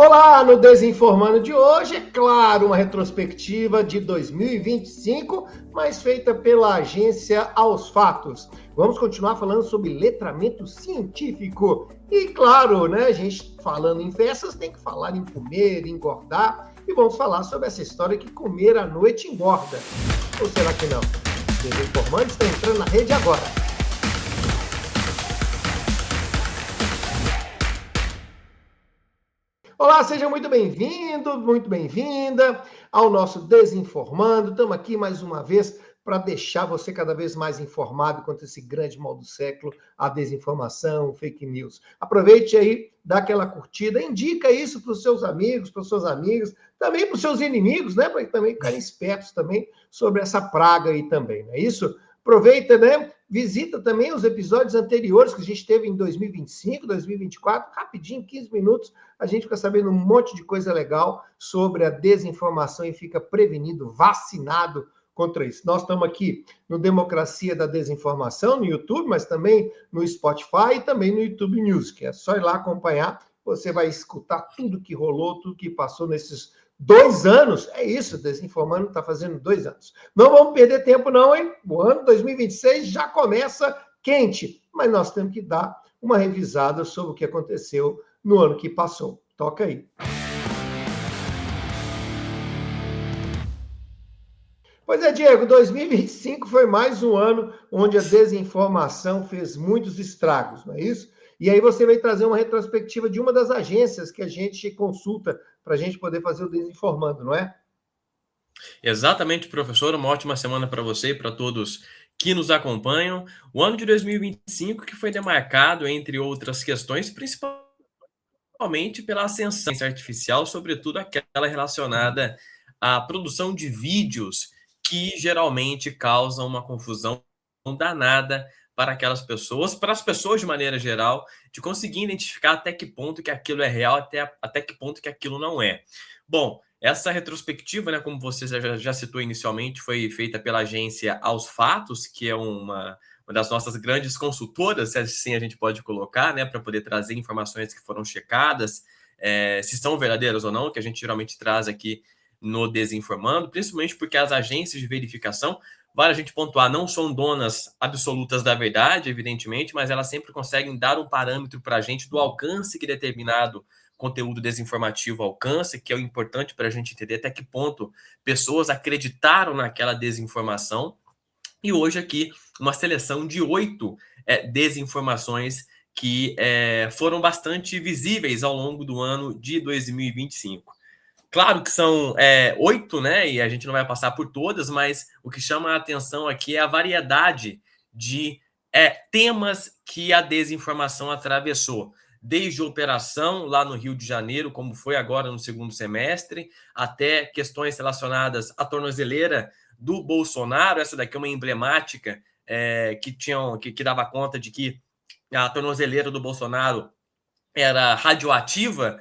Olá, no Desinformando de hoje, é claro, uma retrospectiva de 2025, mas feita pela agência Aos Fatos. Vamos continuar falando sobre letramento científico. E claro, né, a gente falando em festas tem que falar em comer, engordar, e vamos falar sobre essa história que comer à noite engorda. Ou será que não? Desinformando está entrando na rede agora. Olá, seja muito bem-vindo, muito bem-vinda ao nosso Desinformando. Estamos aqui mais uma vez para deixar você cada vez mais informado quanto a esse grande mal do século, a desinformação, fake news. Aproveite aí, dá aquela curtida, indica isso para os seus amigos, para as suas amigas, também para os seus inimigos, né? Para também ficarem espertos também sobre essa praga aí também, não é isso? Aproveita, né? Visita também os episódios anteriores que a gente teve em 2025, 2024, rapidinho, 15 minutos, a gente fica sabendo um monte de coisa legal sobre a desinformação e fica prevenido, vacinado contra isso. Nós estamos aqui no Democracia da Desinformação, no YouTube, mas também no Spotify e também no YouTube Music. É só ir lá acompanhar, você vai escutar tudo que rolou, tudo que passou nesses 2 anos. É isso, Desinformando está fazendo 2 anos. Não vamos perder tempo não, hein? O ano 2026 já começa quente, mas nós temos que dar uma revisada sobre o que aconteceu no ano que passou. Toca aí. Pois é, Diego, 2025 foi mais um ano onde a desinformação fez muitos estragos, não é isso? E aí você vai trazer uma retrospectiva de uma das agências que a gente consulta para a gente poder fazer o Desinformando, não é? Exatamente, professor. Uma ótima semana para você e para todos que nos acompanham. O ano de 2025 que foi demarcado, entre outras questões, principalmente pela ascensão artificial, sobretudo aquela relacionada à produção de vídeos que geralmente causam uma confusão danada para aquelas pessoas, para as pessoas de maneira geral, de conseguir identificar até que ponto que aquilo é real, até que ponto que aquilo não é. Bom, essa retrospectiva, né, como você já citou inicialmente, foi feita pela agência Aos Fatos, que é uma das nossas grandes consultoras, se assim a gente pode colocar, né, para poder trazer informações que foram checadas, se são verdadeiras ou não, que a gente geralmente traz aqui no Desinformando, principalmente porque as agências de verificação, vale a gente pontuar, não são donas absolutas da verdade, evidentemente, mas elas sempre conseguem dar um parâmetro para a gente do alcance que determinado conteúdo desinformativo alcança, que é o importante para a gente entender até que ponto pessoas acreditaram naquela desinformação. E hoje aqui, uma seleção de 8 desinformações que foram bastante visíveis ao longo do ano de 2025. Claro que são 8, né? E a gente não vai passar por todas, mas o que chama a atenção aqui é a variedade de temas que a desinformação atravessou. Desde operação lá no Rio de Janeiro, como foi agora no segundo semestre, até questões relacionadas à tornozeleira do Bolsonaro. Essa daqui é uma emblemática que dava conta de que a tornozeleira do Bolsonaro era radioativa,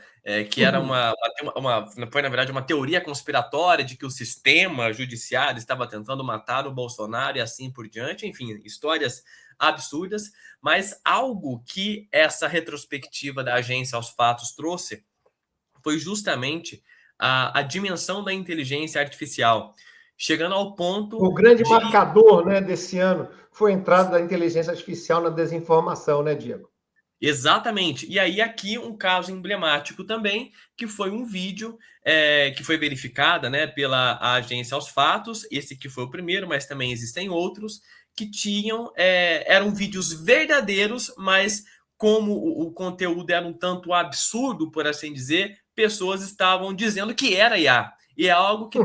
que era foi, na verdade, uma teoria conspiratória de que o sistema judiciário estava tentando matar o Bolsonaro e assim por diante. Enfim, histórias absurdas, mas algo que essa retrospectiva da agência Aos Fatos trouxe foi justamente a dimensão da inteligência artificial, chegando ao ponto O grande de. marcador, né, desse ano foi a entrada da inteligência artificial na desinformação, né, Diego? Exatamente. E aí, aqui um caso emblemático também, que foi um vídeo que foi verificada, né, pela agência Aos Fatos. Esse que foi o primeiro, mas também existem outros que eram vídeos verdadeiros, mas como o conteúdo era um tanto absurdo, por assim dizer, pessoas estavam dizendo que era IA. E é algo que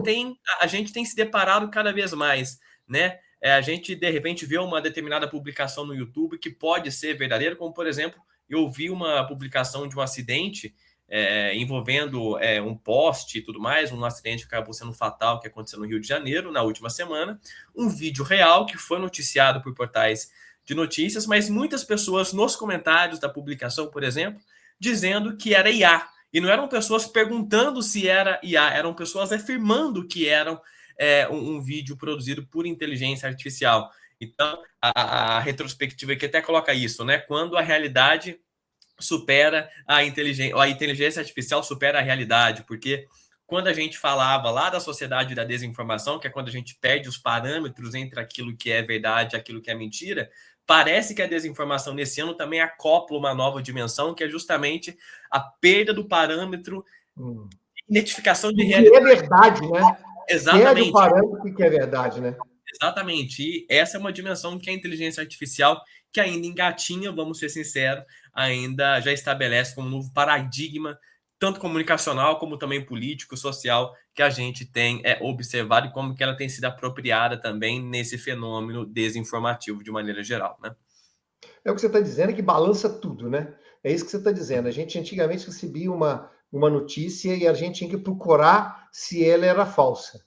a gente tem se deparado cada vez mais, né? A gente, de repente, vê uma determinada publicação no YouTube que pode ser verdadeira, como, por exemplo, eu vi uma publicação de um acidente envolvendo um poste e tudo mais, um acidente que acabou sendo fatal que aconteceu no Rio de Janeiro na última semana, um vídeo real que foi noticiado por portais de notícias, mas muitas pessoas nos comentários da publicação, por exemplo, dizendo que era IA. E não eram pessoas perguntando se era IA, eram pessoas afirmando que eram um vídeo produzido por inteligência artificial. Então, a retrospectiva aqui até coloca isso, né? Quando a realidade supera a inteligência artificial supera a realidade, porque quando a gente falava lá da sociedade da desinformação, que é quando a gente perde os parâmetros entre aquilo que é verdade e aquilo que é mentira, parece que a desinformação nesse ano também acopla uma nova dimensão, que é justamente a perda do parâmetro, identificação de O que é realidade. verdade, né? Perde o Exatamente. parâmetro do que é verdade, né? Exatamente. E essa é uma dimensão que a inteligência artificial, que ainda engatinha, vamos ser sinceros, ainda já estabelece como um novo paradigma, tanto comunicacional como também político, social, que a gente tem observado e como que ela tem sido apropriada também nesse fenômeno desinformativo de maneira geral, né? É o que você está dizendo, é que balança tudo, né? É isso que você está dizendo. A gente antigamente recebia uma notícia e a gente tinha que procurar se ela era falsa.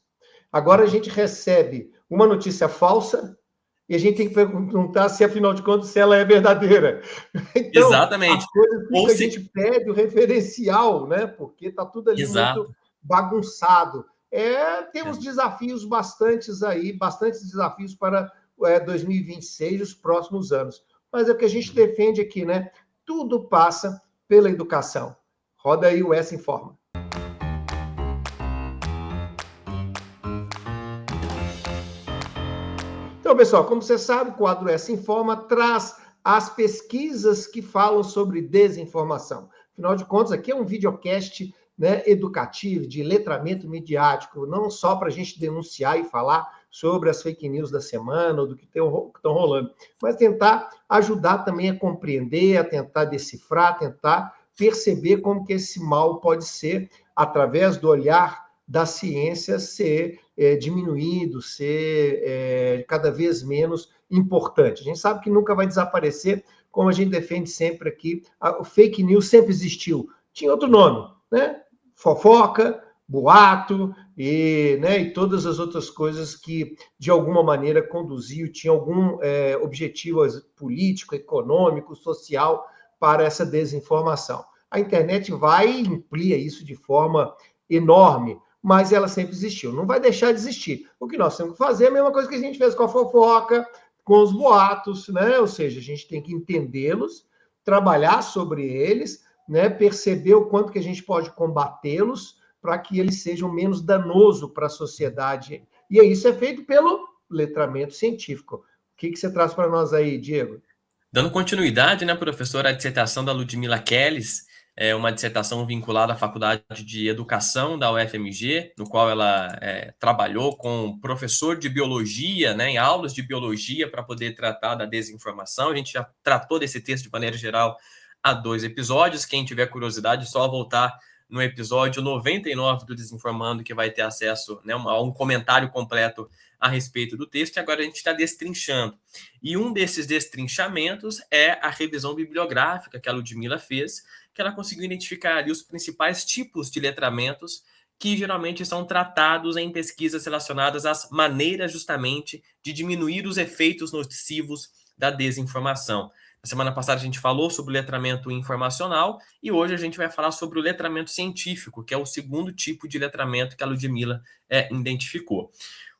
Agora a gente recebe uma notícia falsa e a gente tem que perguntar se, afinal de contas, se ela é verdadeira. Então, Exatamente. as coisas Ou ficam, a se... gente perde o referencial, né? Porque está tudo ali muito Exato. bagunçado. Temos desafios bastantes desafios para 2026 e os próximos anos. Mas é o que a gente defende aqui, né? Tudo passa pela educação. Roda aí o Essa Informa. Então, pessoal, como você sabe, o quadro Essa Informa traz as pesquisas que falam sobre desinformação. Afinal de contas, aqui é um videocast, né, educativo, de letramento midiático, não só para a gente denunciar e falar sobre as fake news da semana ou do que estão rolando, mas tentar ajudar também a compreender, a tentar decifrar, a tentar perceber como que esse mal pode ser, através do olhar da ciência, ser diminuído, ser cada vez menos importante. A gente sabe que nunca vai desaparecer, como a gente defende sempre aqui, o fake news sempre existiu. Tinha outro nome, né? Fofoca, boato e todas as outras coisas que, de alguma maneira, conduziam, tinham algum objetivo político, econômico, social para essa desinformação. A internet vai e amplia isso de forma enorme, mas ela sempre existiu. Não vai deixar de existir. O que nós temos que fazer é a mesma coisa que a gente fez com a fofoca, com os boatos, né? Ou seja, a gente tem que entendê-los, trabalhar sobre eles, né? Perceber o quanto que a gente pode combatê-los para que eles sejam menos danosos para a sociedade. E isso é feito pelo letramento científico. O que você traz para nós aí, Diego? Dando continuidade, né, professora, à dissertação da Ludmila Kellis, uma dissertação vinculada à Faculdade de Educação da UFMG, no qual ela trabalhou com professor de biologia, né, em aulas de biologia, para poder tratar da desinformação. A gente já tratou desse texto de maneira geral há 2 episódios. Quem tiver curiosidade, é só voltar no episódio 99 do Desinformando, que vai ter acesso, né, a um comentário completo a respeito do texto, e agora a gente está destrinchando. E um desses destrinchamentos é a revisão bibliográfica que a Ludmila fez, que ela conseguiu identificar ali os principais tipos de letramentos que geralmente são tratados em pesquisas relacionadas às maneiras justamente de diminuir os efeitos nocivos da desinformação. Na semana passada a gente falou sobre o letramento informacional e hoje a gente vai falar sobre o letramento científico, que é o segundo tipo de letramento que a Ludmila identificou.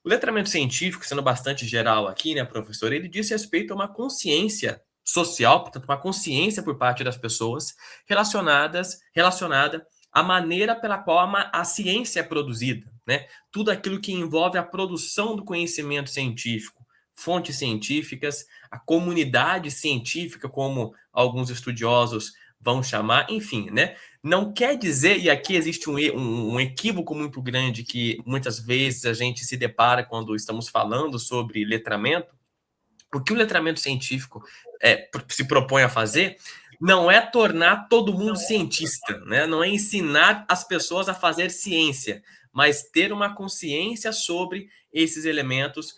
O letramento científico, sendo bastante geral aqui, né, professor, ele diz respeito a uma consciência social, portanto, uma consciência por parte das pessoas relacionada à maneira pela qual a ciência é produzida, né? Tudo aquilo que envolve a produção do conhecimento científico, fontes científicas, a comunidade científica, como alguns estudiosos vão chamar, enfim, né? Não quer dizer, e aqui existe um equívoco muito grande que muitas vezes a gente se depara quando estamos falando sobre letramento. O que o letramento científico se propõe a fazer não é tornar todo mundo cientista, né? Não é ensinar as pessoas a fazer ciência, mas ter uma consciência sobre esses elementos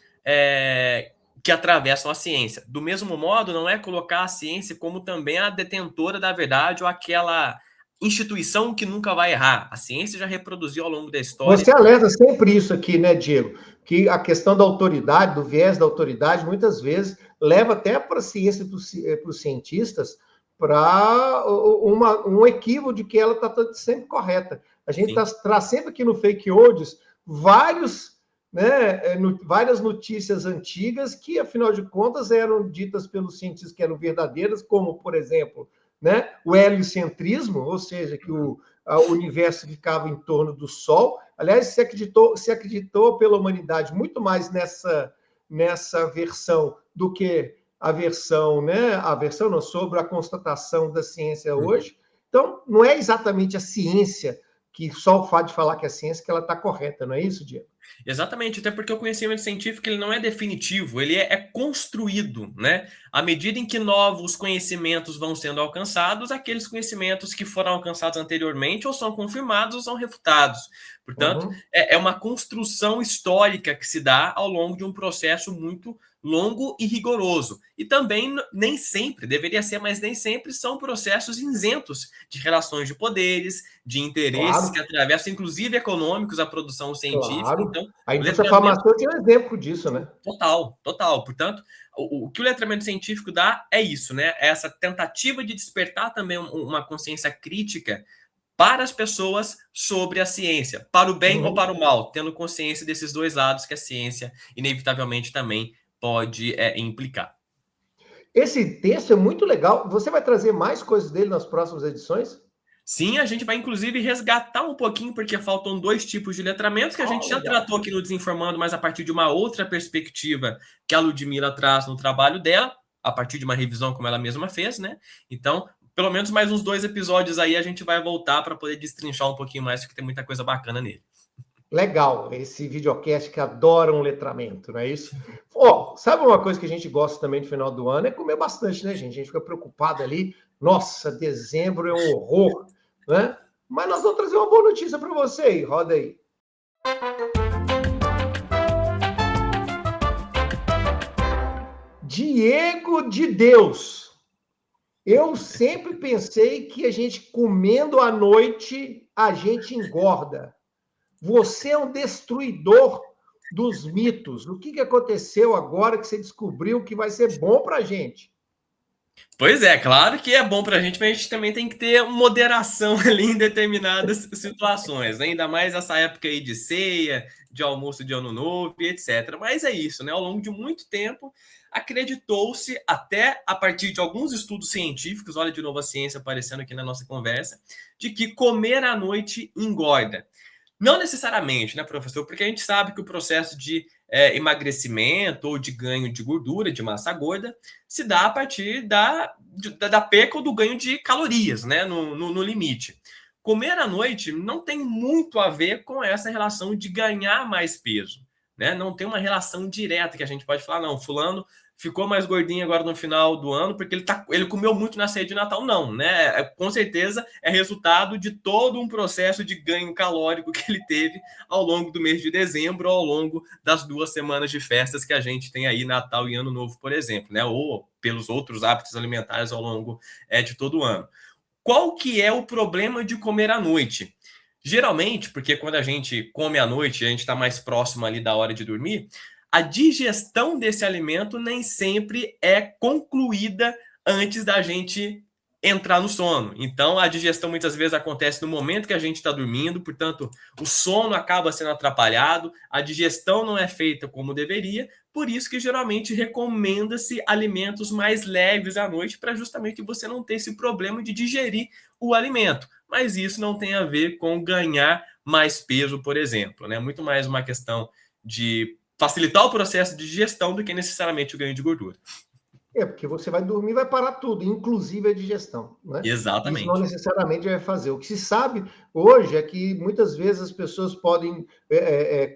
que atravessam a ciência. Do mesmo modo, não é colocar a ciência como também a detentora da verdade ou aquela instituição que nunca vai errar. A ciência já reproduziu ao longo da história. Você alerta sempre isso aqui, né, Diego? Que a questão da autoridade, do viés da autoridade, muitas vezes leva até para a ciência, para os cientistas, para um equívoco de que ela está sempre correta. A gente traz sempre aqui no Fake Odds várias notícias antigas que, afinal de contas, eram ditas pelos cientistas que eram verdadeiras, como, por exemplo, né? O heliocentrismo, ou seja, que o universo ficava em torno do Sol. Aliás, se acreditou pela humanidade muito mais nessa versão do que a versão, né? A versão não, sobre a constatação da ciência hoje. Então, não é exatamente a ciência que só o fato de falar que é ciência que ela está correta, não é isso, Diego? Exatamente, até porque o conhecimento científico ele não é definitivo, ele é construído, né? À medida em que novos conhecimentos vão sendo alcançados, aqueles conhecimentos que foram alcançados anteriormente ou são confirmados ou são refutados. Portanto, é uma construção histórica que se dá ao longo de um processo muito longo e rigoroso. E também nem sempre, deveria ser, mas nem sempre são processos isentos de relações de poderes, de interesses Claro, que atravessam, inclusive econômicos, a produção científica. claro. Então, A o indústria letramento, farmacêutica é um exemplo disso, né? total, total. Portanto, o que o letramento científico dá é isso, né? É essa tentativa de despertar também uma consciência crítica para as pessoas sobre a ciência, para o bem ou para o mal, tendo consciência desses dois lados que a ciência, inevitavelmente, também pode implicar. Esse texto é muito legal. Você vai trazer mais coisas dele nas próximas edições? Sim, a gente vai inclusive resgatar um pouquinho, porque faltam dois tipos de letramento que a gente já Legal. tratou aqui no Desinformando, mas a partir de uma outra perspectiva que a Ludmilla traz no trabalho dela, a partir de uma revisão como ela mesma fez, né? Então, pelo menos mais uns 2 episódios aí a gente vai voltar para poder destrinchar um pouquinho mais, porque tem muita coisa bacana nele. Legal, esse videocast que adora um letramento, não é isso? Ó, sabe uma coisa que a gente gosta também no final do ano? É comer bastante, né, gente? A gente fica preocupado ali. Nossa, dezembro é um horror, né? Mas nós vamos trazer uma boa notícia para você aí. Roda aí. Diego de Deus. Eu sempre pensei que a gente comendo à noite, a gente engorda. Você é um destruidor dos mitos. O que aconteceu agora que você descobriu que vai ser bom para a gente? Pois é, claro que é bom para a gente, mas a gente também tem que ter moderação ali em determinadas situações, né? Ainda mais essa época aí de ceia, de almoço de ano novo e etc. Mas é isso, né? Ao longo de muito tempo, acreditou-se, até a partir de alguns estudos científicos, olha de novo a ciência aparecendo aqui na nossa conversa, de que comer à noite engorda. Não necessariamente, né, professor? Porque a gente sabe que o processo de emagrecimento ou de ganho de gordura, de massa gorda, se dá a partir da perca ou do ganho de calorias, né, no limite. Comer à noite não tem muito a ver com essa relação de ganhar mais peso, né? Não tem uma relação direta que a gente pode falar, não, fulano ficou mais gordinho agora no final do ano porque ele comeu muito na ceia de Natal. Não, né? Com certeza é resultado de todo um processo de ganho calórico que ele teve ao longo do mês de dezembro, ao longo das 2 semanas de festas que a gente tem aí, Natal e Ano Novo, por exemplo, né? Ou pelos outros hábitos alimentares ao longo de todo o ano. Qual que é o problema de comer à noite? Geralmente, porque quando a gente come à noite, a gente está mais próximo ali da hora de dormir, a digestão desse alimento nem sempre é concluída antes da gente entrar no sono. Então, a digestão muitas vezes acontece no momento que a gente está dormindo, portanto, o sono acaba sendo atrapalhado, a digestão não é feita como deveria, por isso que geralmente recomenda-se alimentos mais leves à noite para justamente você não ter esse problema de digerir o alimento. Mas isso não tem a ver com ganhar mais peso, por exemplo, né? Muito mais uma questão de facilitar o processo de digestão do que necessariamente o ganho de gordura. Porque você vai dormir, vai parar tudo, inclusive a digestão, né? Isso não Exatamente. necessariamente vai fazer. O que se sabe hoje é que muitas vezes as pessoas podem,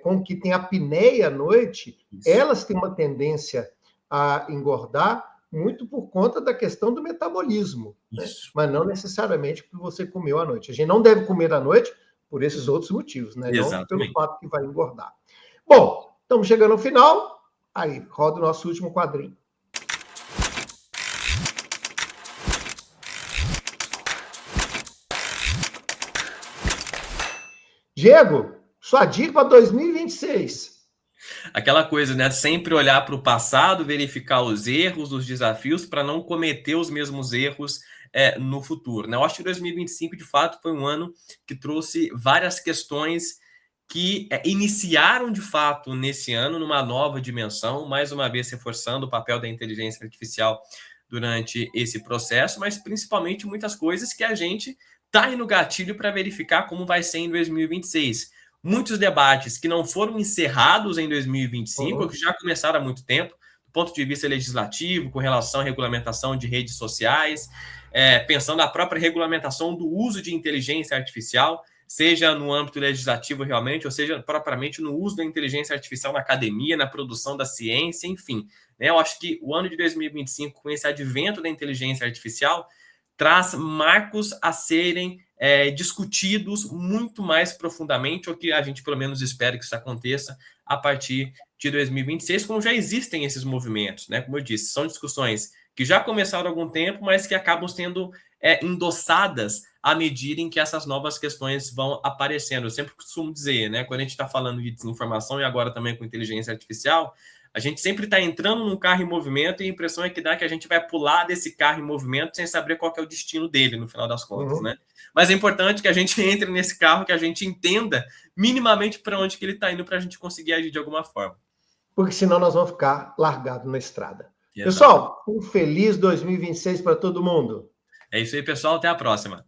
com que tem apneia à noite, Isso. elas têm uma tendência a engordar muito por conta da questão do metabolismo, né? Isso. Mas não necessariamente porque você comeu à noite. A gente não deve comer à noite por esses outros motivos, né? Não pelo Exatamente. fato que vai engordar. Bom, estamos chegando ao final. Aí, roda o nosso último quadrinho. Diego, sua dica para 2026. Aquela coisa, né? Sempre olhar para o passado, verificar os erros, os desafios, para não cometer os mesmos erros no futuro, né? Eu acho que 2025, de fato, foi um ano que trouxe várias questões que iniciaram, de fato, nesse ano, numa nova dimensão, mais uma vez reforçando o papel da inteligência artificial durante esse processo, mas principalmente muitas coisas que a gente está aí no gatilho para verificar como vai ser em 2026. Muitos debates que não foram encerrados em 2025, que já começaram há muito tempo, do ponto de vista legislativo, com relação à regulamentação de redes sociais, pensando na própria regulamentação do uso de inteligência artificial, seja no âmbito legislativo realmente, ou seja, propriamente no uso da inteligência artificial na academia, na produção da ciência, enfim. Eu acho que o ano de 2025, com esse advento da inteligência artificial, traz marcos a serem discutidos muito mais profundamente, ou que a gente pelo menos espera que isso aconteça a partir de 2026, como já existem esses movimentos, né? Como eu disse, são discussões que já começaram há algum tempo, mas que acabam sendo endossadas à medida em que essas novas questões vão aparecendo. Eu sempre costumo dizer, né, quando a gente está falando de desinformação e agora também com inteligência artificial, a gente sempre está entrando num carro em movimento e a impressão é que dá que a gente vai pular desse carro em movimento sem saber qual que é o destino dele, no final das contas, né? Mas é importante que a gente entre nesse carro, que a gente entenda minimamente para onde que ele está indo para a gente conseguir agir de alguma forma. Porque senão nós vamos ficar largados na estrada. Exato. Pessoal, um feliz 2026 para todo mundo. É isso aí, pessoal. Até a próxima.